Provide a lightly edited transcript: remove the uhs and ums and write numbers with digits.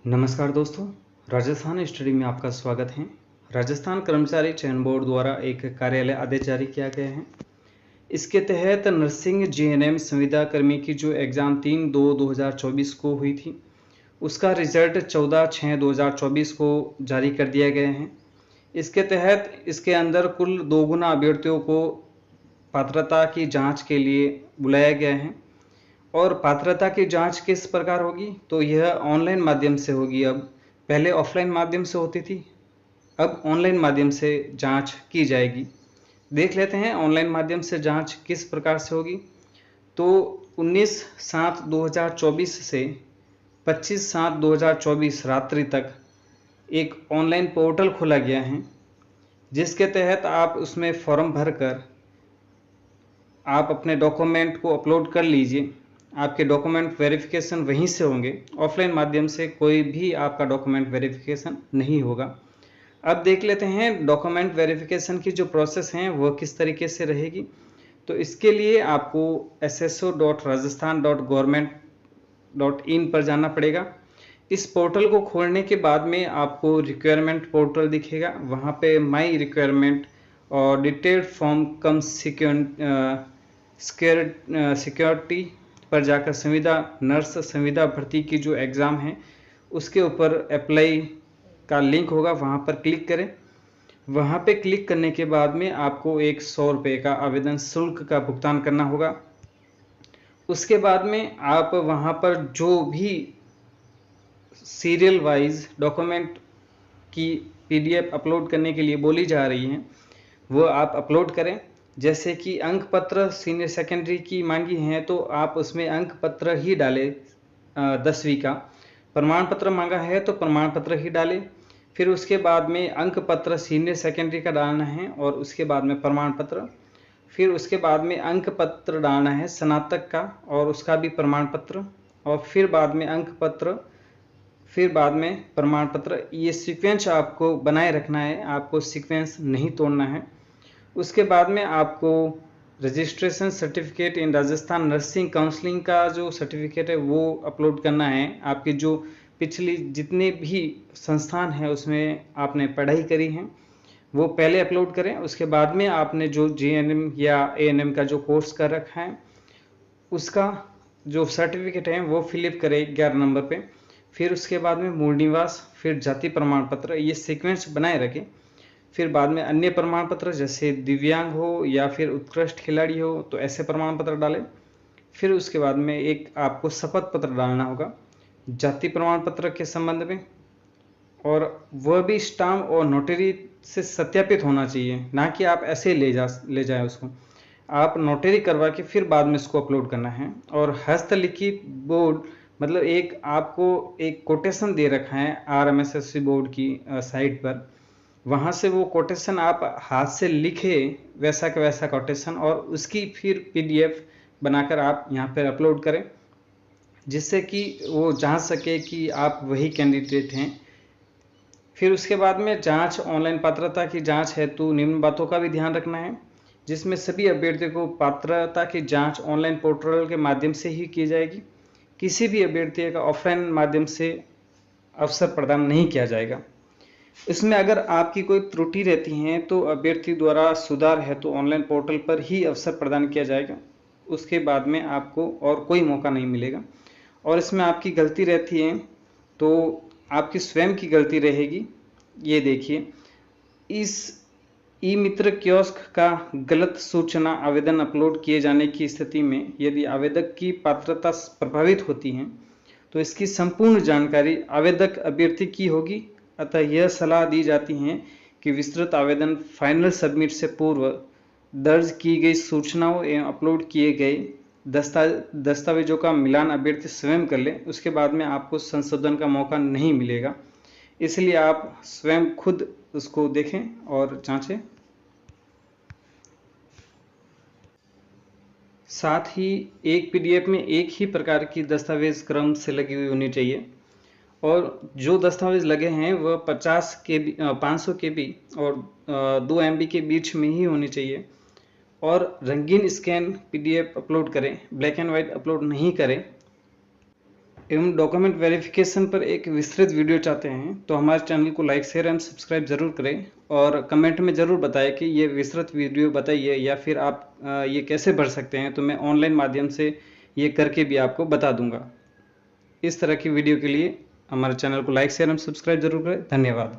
नमस्कार दोस्तों, राजस्थान स्टडी में आपका स्वागत है। राजस्थान कर्मचारी चयन बोर्ड द्वारा एक कार्यालय आदेश जारी किया गया है। इसके तहत नर्सिंग जीएनएम संविदा कर्मी की जो एग्ज़ाम 3/2/2024 को हुई थी, उसका रिजल्ट 14/6/2024 को जारी कर दिया गया है। इसके तहत इसके अंदर कुल 2 गुना अभ्यर्थियों को पात्रता की जाँच के लिए बुलाया गया है। और पात्रता की जांच किस प्रकार होगी, तो यह ऑनलाइन माध्यम से होगी। अब पहले ऑफलाइन माध्यम से होती थी, अब ऑनलाइन माध्यम से जांच की जाएगी। देख लेते हैं ऑनलाइन माध्यम से जांच किस प्रकार से होगी। तो 19/7/2024 से 25/7/2024 रात्रि तक एक ऑनलाइन पोर्टल खोला गया है, जिसके तहत आप उसमें फॉर्म भरकर आप अपने डॉक्यूमेंट को अपलोड कर लीजिए। आपके डॉक्यूमेंट वेरिफिकेशन वहीं से होंगे, ऑफलाइन माध्यम से कोई भी आपका डॉक्यूमेंट वेरिफिकेशन नहीं होगा। अब देख लेते हैं डॉक्यूमेंट वेरिफिकेशन की जो प्रोसेस है वो किस तरीके से रहेगी। तो इसके लिए आपको sso.rajasthan.government.in पर जाना पड़ेगा। इस पोर्टल को खोलने के बाद में आपको रिक्वायरमेंट पोर्टल दिखेगा, वहाँ पे माई रिक्वायरमेंट और डिटेल्ड फॉर्म कम सिक्योरिटी पर जाकर संविदा नर्स संविदा भर्ती की जो एग्ज़ाम है उसके ऊपर अप्लाई का लिंक होगा, वहाँ पर क्लिक करें। वहाँ पे क्लिक करने के बाद में आपको एक 100 रुपये का आवेदन शुल्क का भुगतान करना होगा। उसके बाद में आप वहाँ पर जो भी सीरियल वाइज डॉक्यूमेंट की पीडीएफ अपलोड करने के लिए बोली जा रही हैं वो आप अपलोड करें। जैसे कि अंक पत्र सीनियर सेकेंडरी की मांगी है तो आप उसमें अंक पत्र ही डालें, 10वीं का प्रमाण पत्र मांगा है तो प्रमाण पत्र ही डालें। फिर उसके बाद में अंक पत्र सीनियर सेकेंडरी का डालना है और उसके बाद में प्रमाण पत्र। फिर उसके बाद में अंक पत्र डालना है स्नातक का और उसका भी प्रमाण पत्र, और फिर बाद में अंक पत्र, फिर बाद में प्रमाण पत्र। ये सीक्वेंस आपको बनाए रखना है, आपको सीक्वेंस नहीं तोड़ना है। उसके बाद में आपको registration certificate in Rajasthan nursing counselling का जो सर्टिफिकेट है वो अपलोड करना है। आपकी जो पिछली जितने भी संस्थान है उसमें आपने पढ़ाई करी है वो पहले अपलोड करें। उसके बाद में आपने जो जीएनएम या एएनएम का जो कोर्स कर रखा है उसका जो सर्टिफिकेट है वो फिलअप करें 11 नंबर पे। फिर उसके बाद में मूल निवास, फिर जाति प्रमाण पत्र, ये सीक्वेंस बनाए रखें। फिर बाद में अन्य प्रमाण पत्र जैसे दिव्यांग हो या फिर उत्कृष्ट खिलाड़ी हो तो ऐसे प्रमाण पत्र डालें। फिर उसके बाद में एक आपको शपथ पत्र डालना होगा जाति प्रमाण पत्र के संबंध में, और वह भी स्टाम्प और नोटरी से सत्यापित होना चाहिए, ना कि आप ऐसे ले जाए उसको। आप नोटरी करवा के फिर बाद में इसको अपलोड करना है। और हस्तलिखित बोर्ड मतलब एक आपको एक कोटेशन दे रखा है RMSSB बोर्ड की साइट पर, वहाँ से वो कोटेशन आप हाथ से लिखे वैसा का वैसा कोटेशन और उसकी फिर PDF बनाकर आप यहाँ पर अपलोड करें, जिससे कि वो जांच सके कि आप वही कैंडिडेट हैं। फिर उसके बाद में जांच ऑनलाइन पात्रता की जांच हेतु निम्न बातों का भी ध्यान रखना है, जिसमें सभी अभ्यर्थियों को पात्रता की जांच ऑनलाइन पोर्टल के माध्यम से ही की जाएगी। किसी भी अभ्यर्थी का ऑफलाइन माध्यम से अवसर प्रदान नहीं किया जाएगा। इसमें अगर आपकी कोई त्रुटि रहती है तो अभ्यर्थी द्वारा सुधार हेतु ऑनलाइन पोर्टल पर ही अवसर प्रदान किया जाएगा, उसके बाद में आपको और कोई मौका नहीं मिलेगा। और इसमें आपकी गलती रहती है तो आपकी स्वयं की गलती रहेगी। ये देखिए, इस ई मित्र कियोस्क का गलत सूचना आवेदन अपलोड किए जाने की स्थिति में यदि आवेदक की पात्रता प्रभावित होती है तो इसकी संपूर्ण जानकारी आवेदक अभ्यर्थी की होगी। अतः यह सलाह दी जाती है कि विस्तृत आवेदन फाइनल सबमिट से पूर्व दर्ज की गई सूचनाओं एवं अपलोड किए गए दस्तावेजों का मिलान अभ्यर्थी स्वयं कर ले। उसके बाद में आपको संशोधन का मौका नहीं मिलेगा, इसलिए आप स्वयं खुद उसको देखें और जांचें। साथ ही एक PDF में एक ही प्रकार की दस्तावेज क्रम से लगी हुई होनी चाहिए, और जो दस्तावेज लगे हैं वह 500 KB और 2 MB के बीच में ही होनी चाहिए। और रंगीन स्कैन PDF अपलोड करें, ब्लैक एंड वाइट अपलोड नहीं करें। एवं डॉक्यूमेंट वेरिफिकेशन पर एक विस्तृत वीडियो चाहते हैं तो हमारे चैनल को लाइक शेयर एंड सब्सक्राइब जरूर करें और कमेंट में ज़रूर बताएं कि ये विस्तृत वीडियो बताइए या फिर आप ये कैसे भर सकते हैं, तो मैं ऑनलाइन माध्यम से ये करके भी आपको बता दूंगा। इस तरह की वीडियो के लिए हमारे चैनल को लाइक शेयर एंड सब्सक्राइब जरूर करें। धन्यवाद।